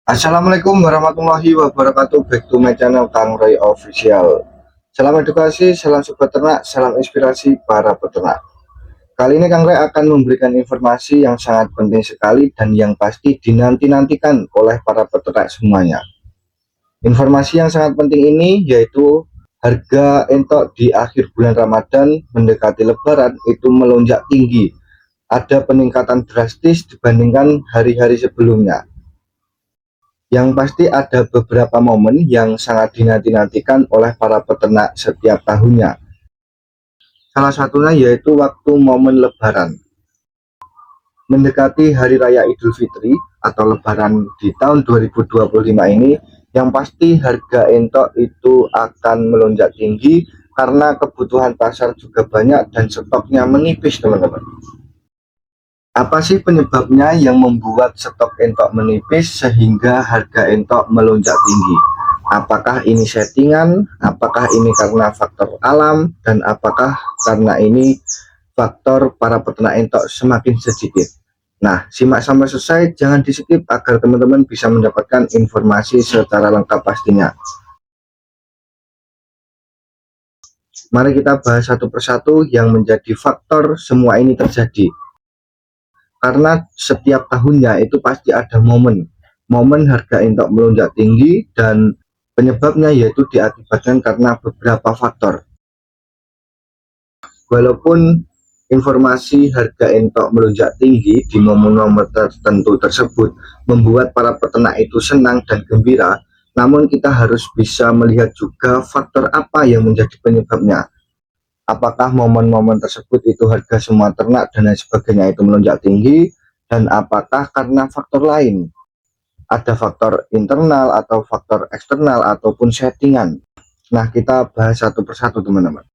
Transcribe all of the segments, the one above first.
Assalamualaikum warahmatullahi wabarakatuh. Back to my channel Kang Roy Official. Salam edukasi, salam sobat ternak, salam inspirasi para peternak. Kali ini Kang Roy akan memberikan informasi yang sangat penting sekali dan yang pasti dinanti-nantikan oleh para peternak semuanya. Informasi yang sangat penting ini yaitu harga entok di akhir bulan Ramadan mendekati Lebaran itu melonjak tinggi. Ada peningkatan drastis dibandingkan hari-hari sebelumnya. Yang pasti ada beberapa momen yang sangat dinanti-nantikan oleh para peternak setiap tahunnya. Salah satunya yaitu waktu momen Lebaran. Mendekati Hari Raya Idul Fitri atau Lebaran di tahun 2025 ini, yang pasti harga entok itu akan melonjak tinggi karena kebutuhan pasar juga banyak dan stoknya menipis, teman-teman. Apa sih penyebabnya yang membuat stok entok menipis sehingga harga entok melonjak tinggi? Apakah ini settingan? Apakah ini karena faktor alam? Dan apakah karena ini faktor para peternak entok semakin sedikit? Nah, simak sampai selesai, jangan di skip agar teman-teman bisa mendapatkan informasi secara lengkap pastinya. Mari kita bahas satu persatu yang menjadi faktor semua ini terjadi. Karena setiap tahunnya itu pasti ada momen harga entok melonjak tinggi, dan penyebabnya yaitu diakibatkan karena beberapa faktor. Walaupun informasi harga entok melonjak tinggi di momen-momen tertentu tersebut membuat para peternak itu senang dan gembira, namun kita harus bisa melihat juga faktor apa yang menjadi penyebabnya. Apakah momen-momen tersebut itu harga semua ternak dan lain sebagainya itu melonjak tinggi, dan apakah karena faktor lain, ada faktor internal atau faktor eksternal ataupun settingan. Nah, kita bahas satu persatu, teman-teman.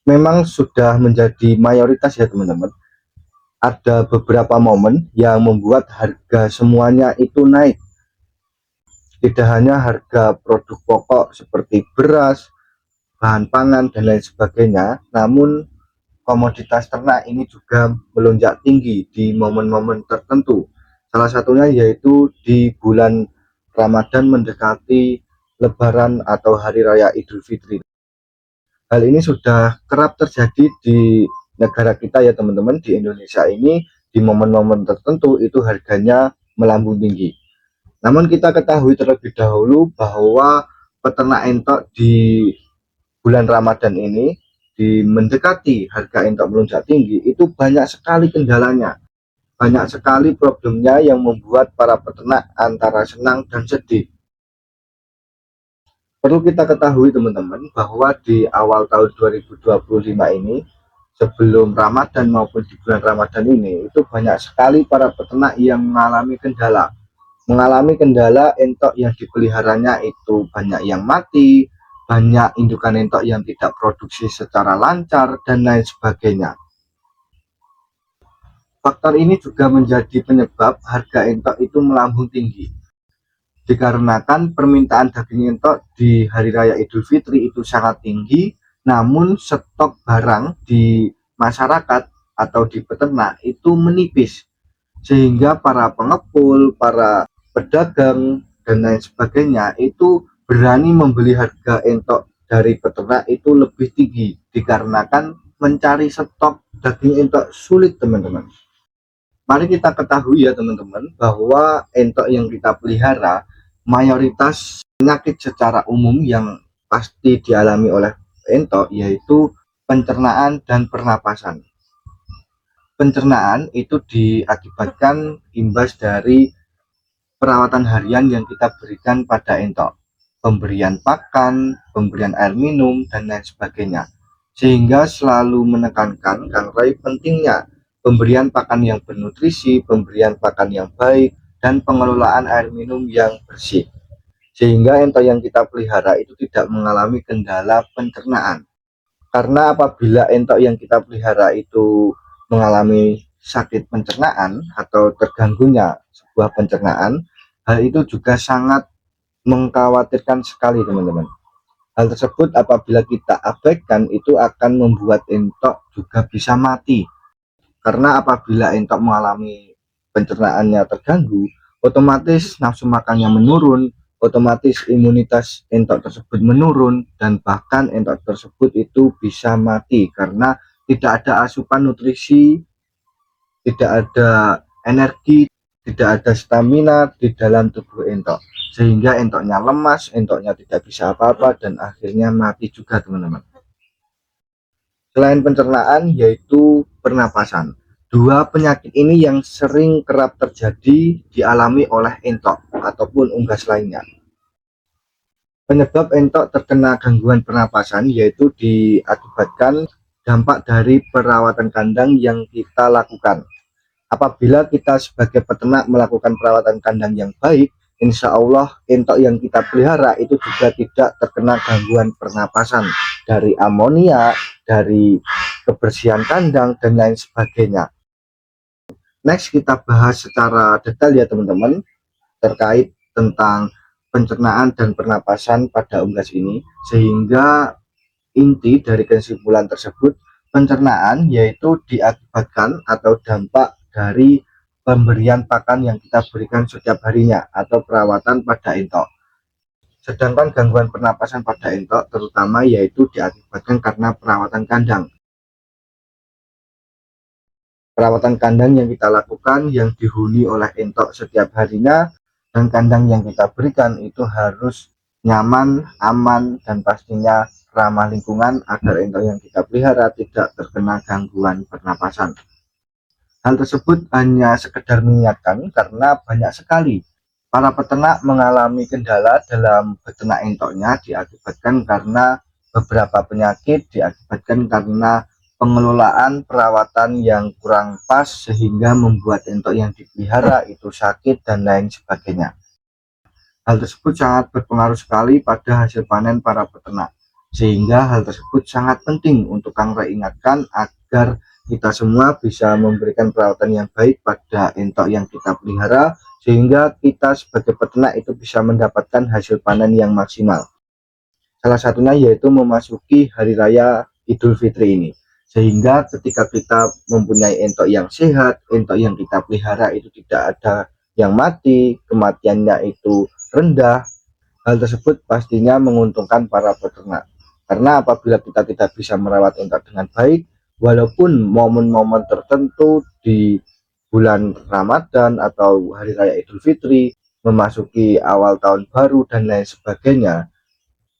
Memang sudah menjadi mayoritas ya, teman-teman, ada beberapa momen yang membuat harga semuanya itu naik. Tidak hanya harga produk pokok seperti beras, bahan pangan dan lain sebagainya, namun komoditas ternak ini juga melonjak tinggi di momen-momen tertentu. Salah satunya yaitu di bulan Ramadan mendekati Lebaran atau Hari Raya Idul Fitri. Hal ini sudah kerap terjadi di negara kita ya, teman-teman. Di Indonesia ini di momen-momen tertentu itu harganya melambung tinggi. Namun kita ketahui terlebih dahulu bahwa peternak entok di bulan Ramadan ini, di mendekati harga entok melonjak tinggi, itu banyak sekali kendalanya, banyak sekali problemnya yang membuat para peternak antara senang dan sedih. Perlu kita ketahui, teman-teman, bahwa di awal tahun 2025 ini, sebelum Ramadan maupun di bulan Ramadan ini, itu banyak sekali para peternak yang mengalami kendala entok yang dipeliharanya itu banyak yang mati, banyak indukan entok yang tidak produksi secara lancar, dan lain sebagainya. Faktor ini juga menjadi penyebab harga entok itu melambung tinggi, dikarenakan permintaan daging entok di Hari Raya Idul Fitri itu sangat tinggi, namun stok barang di masyarakat atau di peternak itu menipis, sehingga para pengepul, para pedagang dan lain sebagainya itu berani membeli harga entok dari peternak itu lebih tinggi, dikarenakan mencari stok daging entok sulit, teman-teman. Mari kita ketahui ya, teman-teman, bahwa entok yang kita pelihara mayoritas penyakit secara umum yang pasti dialami oleh entok yaitu pencernaan dan pernapasan. Pencernaan itu diakibatkan imbas dari perawatan harian yang kita berikan pada entok, pemberian pakan, pemberian air minum, dan lain sebagainya, sehingga selalu menekankan Kang Roy pentingnya pemberian pakan yang bernutrisi, pemberian pakan yang baik, dan pengelolaan air minum yang bersih, sehingga entok yang kita pelihara itu tidak mengalami kendala pencernaan. Karena apabila entok yang kita pelihara itu mengalami sakit pencernaan atau terganggunya sebuah pencernaan, hal itu juga sangat mengkhawatirkan sekali, teman-teman. Hal tersebut apabila kita abaikan itu akan membuat entok juga bisa mati. Karena apabila entok mengalami pencernaannya terganggu, otomatis nafsu makannya menurun, otomatis imunitas entok tersebut menurun, dan bahkan entok tersebut itu bisa mati karena tidak ada asupan nutrisi, tidak ada energi, tidak ada stamina di dalam tubuh entok, sehingga entoknya lemas, entoknya tidak bisa apa-apa, dan akhirnya mati juga teman-teman. Selain pencernaan yaitu pernapasan. Dua penyakit ini yang sering kerap terjadi dialami oleh entok ataupun unggas lainnya. Penyebab entok terkena gangguan pernapasan yaitu diakibatkan dampak dari perawatan kandang yang kita lakukan. Apabila kita sebagai peternak melakukan perawatan kandang yang baik, insya Allah entok yang kita pelihara itu juga tidak terkena gangguan pernapasan dari amonia, dari kebersihan kandang, dan lain sebagainya. Next kita bahas secara detail ya teman-teman terkait tentang pencernaan dan pernapasan pada unggas ini, sehingga inti dari kesimpulan tersebut, pencernaan yaitu diakibatkan atau dampak dari pemberian pakan yang kita berikan setiap harinya atau perawatan pada entok. Sedangkan gangguan pernapasan pada entok terutama yaitu diakibatkan karena perawatan kandang. Perawatan kandang yang kita lakukan yang dihuni oleh entok setiap harinya, dan kandang yang kita berikan itu harus nyaman, aman, dan pastinya ramah lingkungan agar entok yang kita pelihara tidak terkena gangguan pernapasan. Hal tersebut hanya sekedar mengingatkan karena banyak sekali para peternak mengalami kendala dalam beternak entoknya diakibatkan karena beberapa penyakit, diakibatkan karena pengelolaan perawatan yang kurang pas sehingga membuat entok yang dipelihara itu sakit dan lain sebagainya. Hal tersebut sangat berpengaruh sekali pada hasil panen para peternak, sehingga hal tersebut sangat penting untuk Kang Ray ingatkan agar kita semua bisa memberikan perawatan yang baik pada entok yang kita pelihara, sehingga kita sebagai peternak itu bisa mendapatkan hasil panen yang maksimal. Salah satunya yaitu memasuki hari raya Idul Fitri ini, sehingga ketika kita mempunyai entok yang sehat, entok yang kita pelihara itu tidak ada yang mati, kematiannya itu rendah. Hal tersebut pastinya menguntungkan para peternak, karena apabila kita tidak bisa merawat entok dengan baik, walaupun momen-momen tertentu di bulan Ramadan atau hari raya Idul Fitri, memasuki awal tahun baru dan lain sebagainya,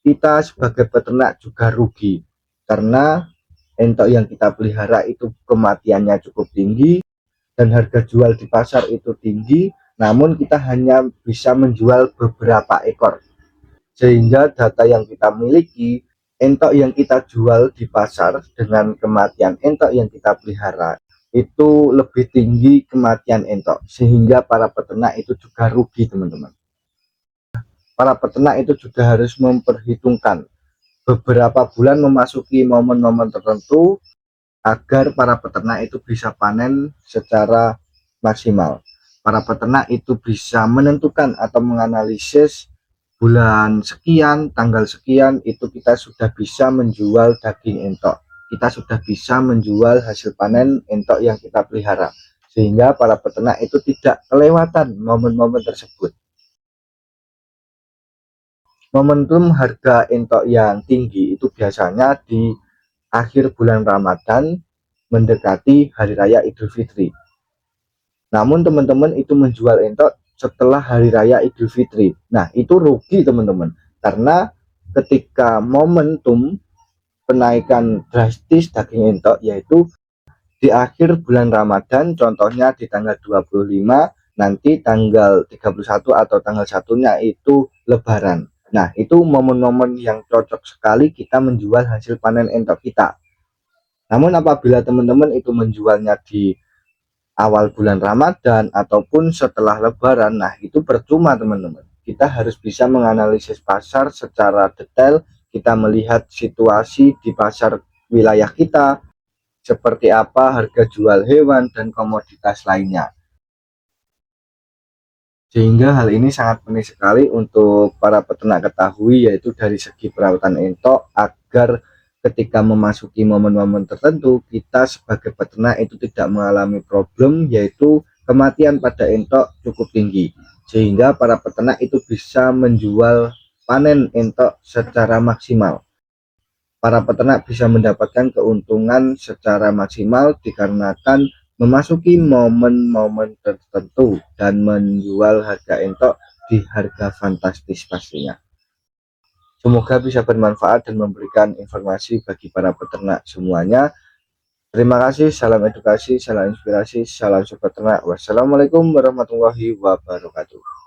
kita sebagai peternak juga rugi karena entok yang kita pelihara itu kematiannya cukup tinggi dan harga jual di pasar itu tinggi, namun kita hanya bisa menjual beberapa ekor, sehingga data yang kita miliki, entok yang kita jual di pasar dengan kematian entok yang kita pelihara itu lebih tinggi kematian entok, sehingga para peternak itu juga rugi teman-teman. Para peternak itu juga harus memperhitungkan beberapa bulan memasuki momen-momen tertentu agar para peternak itu bisa panen secara maksimal. Para peternak itu bisa menentukan atau menganalisis bulan sekian, tanggal sekian itu kita sudah bisa menjual daging entok, kita sudah bisa menjual hasil panen entok yang kita pelihara, sehingga para peternak itu tidak kelewatan momen-momen tersebut. Momentum harga entok yang tinggi itu biasanya di akhir bulan Ramadan mendekati hari raya Idul Fitri. Namun teman-teman itu menjual entok setelah hari raya Idul Fitri. Nah, itu rugi teman-teman. Karena ketika momentum penaikan drastis daging entok yaitu di akhir bulan Ramadan, contohnya di tanggal 25, nanti tanggal 31 atau tanggal 1-nya itu Lebaran. Nah, itu momen-momen yang cocok sekali kita menjual hasil panen entok kita. Namun apabila teman-teman itu menjualnya di awal bulan Ramadan ataupun setelah Lebaran, nah itu percuma teman-teman. Kita harus bisa menganalisis pasar secara detail, kita melihat situasi di pasar wilayah kita, seperti apa harga jual hewan dan komoditas lainnya. Sehingga hal ini sangat penting sekali untuk para peternak ketahui, yaitu dari segi perawatan entok agar ketika memasuki momen-momen tertentu kita sebagai peternak itu tidak mengalami problem, yaitu kematian pada entok cukup tinggi, sehingga para peternak itu bisa menjual panen entok secara maksimal. Para peternak bisa mendapatkan keuntungan secara maksimal dikarenakan memasuki momen-momen tertentu dan menjual harga entok di harga fantastis pastinya. Semoga bisa bermanfaat dan memberikan informasi bagi para peternak semuanya. Terima kasih, salam edukasi, salam inspirasi, salam super ternak. Wassalamualaikum warahmatullahi wabarakatuh.